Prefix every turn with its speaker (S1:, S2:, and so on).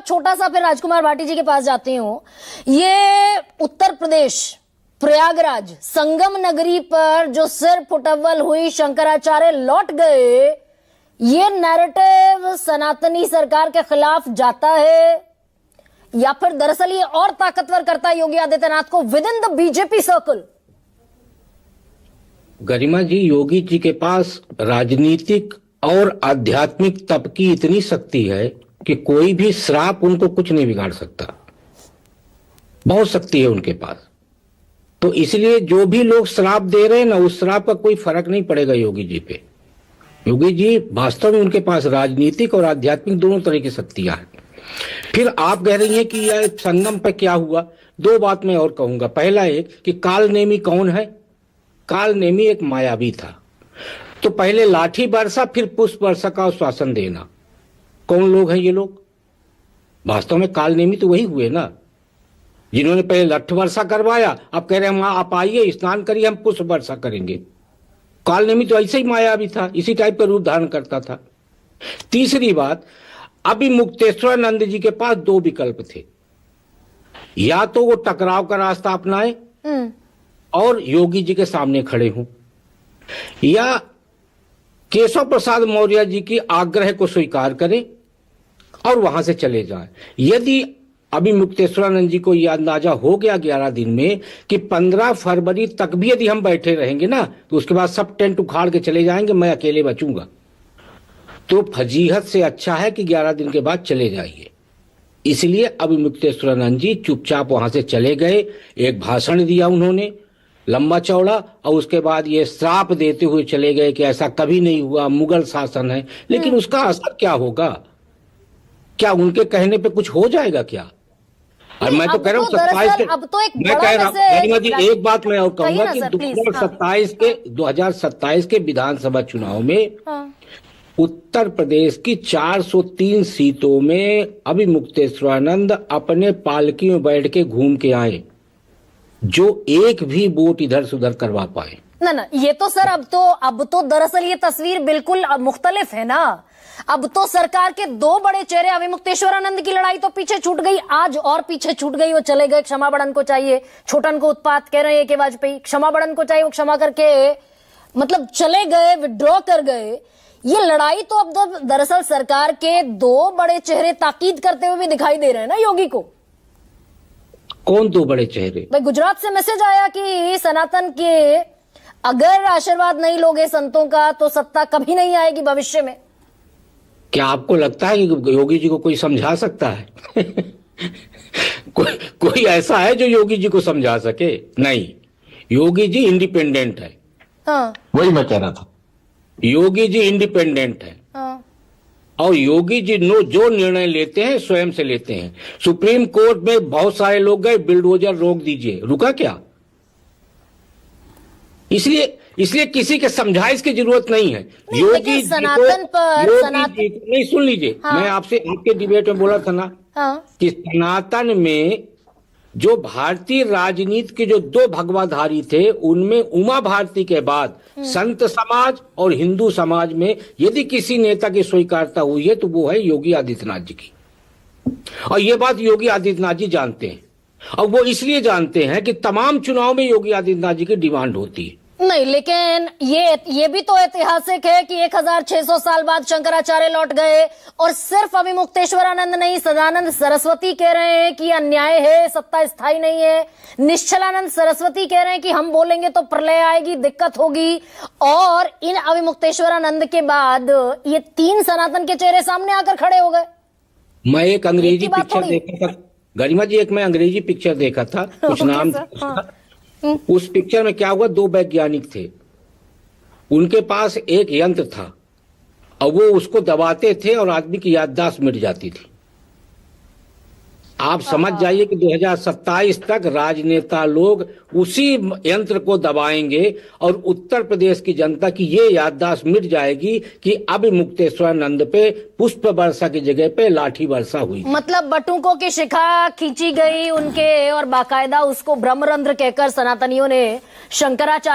S1: छोटा सा फिर राजकुमार भाटी जी के पास जाती हूं। ये उत्तर प्रदेश प्रयागराज संगम नगरी पर जो सिर फुटअव्वल हुई, शंकराचार्य लौट गए, ये नैरेटिव सनातनी सरकार के खिलाफ जाता है या फिर दरअसल ये और ताकतवर करता है योगी आदित्यनाथ को within the BJP circle?
S2: Garima ji, Yogi ji के पास राजनीतिक और आध्यात्मिक तप की इतनी शक्ति है कि कोई भी श्राप उनको कुछ नहीं बिगाड़ सकता। बहुत शक्ति है उनके पास। तो इसलिए जो भी लोग श्राप दे रहे हैं ना, उस श्राप का कोई फर्क नहीं पड़ेगा योगी जी पे। योगी जी वास्तव में उनके पास राजनीतिक और आध्यात्मिक दोनों तरह की शक्तियां हैं। फिर आप कह रही हैं कि यह संगम पे क्या हुआ। दो बात मैं और कहूंगा। पहला एक कि कालनेमी कौन है? कालनेमी एक मायावी था। तो पहले लाठी बरसा, फिर पुष्प वर्षा का आश्वासन देना। कौन लोग हैं ये लोग? वास्तव में कालनेमी तो वही हुए ना, जिन्होंने पहले लठ वर्षा करवाया, अब कह रहे हैं आप आइए स्नान करिए, हम पुष्प वर्षा करेंगे। कालनेमी तो ऐसे ही मायावी था, इसी टाइप का रूप धारण करता था। तीसरी बात, अभी मुक्तेश्वरानंद जी के पास दो विकल्प थे। या तो वो टकराव का रास्ता अपनाए और योगी जी के सामने खड़े हों, या केशव प्रसाद मौर्य जी की आग्रह को स्वीकार करें और वहां से चले जाएं। यदि अभी मुक्तेश्वरानंद जी को यह अंदाजा हो गया 11 दिन में कि 15 फरवरी तक भी यदि हम बैठे रहेंगे ना, तो उसके बाद सब टेंट उखाड़ के चले जाएंगे, मैं अकेले बचूंगा, तो फजीहत से अच्छा है कि 11 दिन के बाद चले जाइए। इसलिए अभी मुक्तेश्वरानंद जी चुपचाप वहां से चले गए। एक भाषण दिया उन्होंने लंबा चौड़ा, और उसके बाद ये श्राप देते हुए चले गए कि ऐसा कभी नहीं हुआ, मुगल शासन है। लेकिन उसका असर क्या होगा? क्या उनके कहने पे कुछ हो जाएगा क्या? और मैं तो कह रहा हूँ 27 के, मैं कह रहा हूँ गरिमा जी एक बात मैं और कहूंगा कि 2027 के विधानसभा चुनाव में उत्तर प्रदेश की 403 सीटों में अभी मुक्तेश्वरानंद अपने पालकी में बैठ के घूम के आए, जो एक भी वोट इधर से उधर करवा पाए।
S1: ना ये तो सर अब तो दरअसल ये तस्वीर बिल्कुल मुख्तलिफ है ना। अब तो सरकार के दो बड़े चेहरे, अभी मुक्तेश्वरानंद की लड़ाई तो पीछे छूट गई, आज और पीछे छूट गई। वो चले गए, क्षमा बड़न को चाहिए, छोटन को उत्पात कह रहे हैं कि वाजपेयी, क्षमा बड़न को चाहिए, वो क्षमा करके मतलब चले गए, विड्रॉ कर गए। ये लड़ाई तो अब दरअसल सरकार के दो बड़े चेहरे ताकीद करते हुए भी दिखाई दे रहे हैं ना योगी को।
S2: कौन दो बड़े चेहरे?
S1: भाई गुजरात से मैसेज आया कि सनातन के अगर आशीर्वाद नहीं लोगे संतों का तो सत्ता कभी नहीं आएगी भविष्य में।
S2: क्या आपको लगता है कि योगी जी को कोई समझा सकता है? कोई ऐसा है जो योगी जी को समझा सके? नहीं, योगी जी इंडिपेंडेंट है।
S1: हाँ,
S3: वही मैं कह रहा था,
S2: योगी जी इंडिपेंडेंट है।
S1: हाँ।
S2: और योगी जी जो निर्णय लेते हैं स्वयं से लेते हैं। सुप्रीम कोर्ट में बहुत सारे लोग गए, बिल्डोजर रोक दीजिए, रुका क्या? इसलिए किसी के समझाइश की जरूरत नहीं है। योगी
S1: सनातन पर
S2: नहीं, सुन लीजिए।
S1: हाँ।
S2: मैं आपसे आपके डिबेट में बोला था ना,
S1: हाँ।
S2: कि सनातन में जो भारतीय राजनीति के जो दो भगवाधारी थे, उनमें उमा भारती के बाद संत समाज और हिंदू समाज में यदि किसी नेता की स्वीकारता हुई है तो वो है योगी आदित्यनाथ जी की। और ये बात योगी आदित्यनाथ जी जानते हैं, और वो इसलिए जानते हैं कि तमाम चुनाव में योगी आदित्यनाथ जी की डिमांड होती है।
S1: नहीं, लेकिन ये भी तो ऐतिहासिक है कि 1600 साल बाद शंकराचार्य लौट गए, और सिर्फ अभी मुक्तेश्वरानंद नहीं, सदानंद सरस्वती कह रहे हैं कि अन्याय है, सत्ता स्थायी नहीं है। निश्चलानंद सरस्वती कह रहे हैं कि हम बोलेंगे तो प्रलय आएगी, दिक्कत होगी। और इन अभी मुक्तेश्वरानंद के बाद ये तीन सनातन के चेहरे सामने आकर खड़े हो गए।
S2: मैं एक अंग्रेजी पिक्चर देखा था गरिमा जी, मैं अंग्रेजी पिक्चर देखा था, कुछ नाम उस पिक्चर में क्या हुआ, दो वैज्ञानिक थे, उनके पास एक यंत्र था और वो उसको दबाते थे और आदमी की याददाश्त मिट जाती थी। आप समझ जाइए कि 2027 तक राजनेता लोग उसी यंत्र को दबाएंगे और उत्तर प्रदेश की जनता की ये याददाश्त मिट जाएगी कि अब मुक्तेश्वरानंद पे पुष्प वर्षा की जगह पे लाठी वर्षा हुई।
S1: मतलब बटुकों की शिखा खींची गई उनके, और बाकायदा उसको ब्रह्मरंध्र कहकर सनातनियों ने शंकराचार्य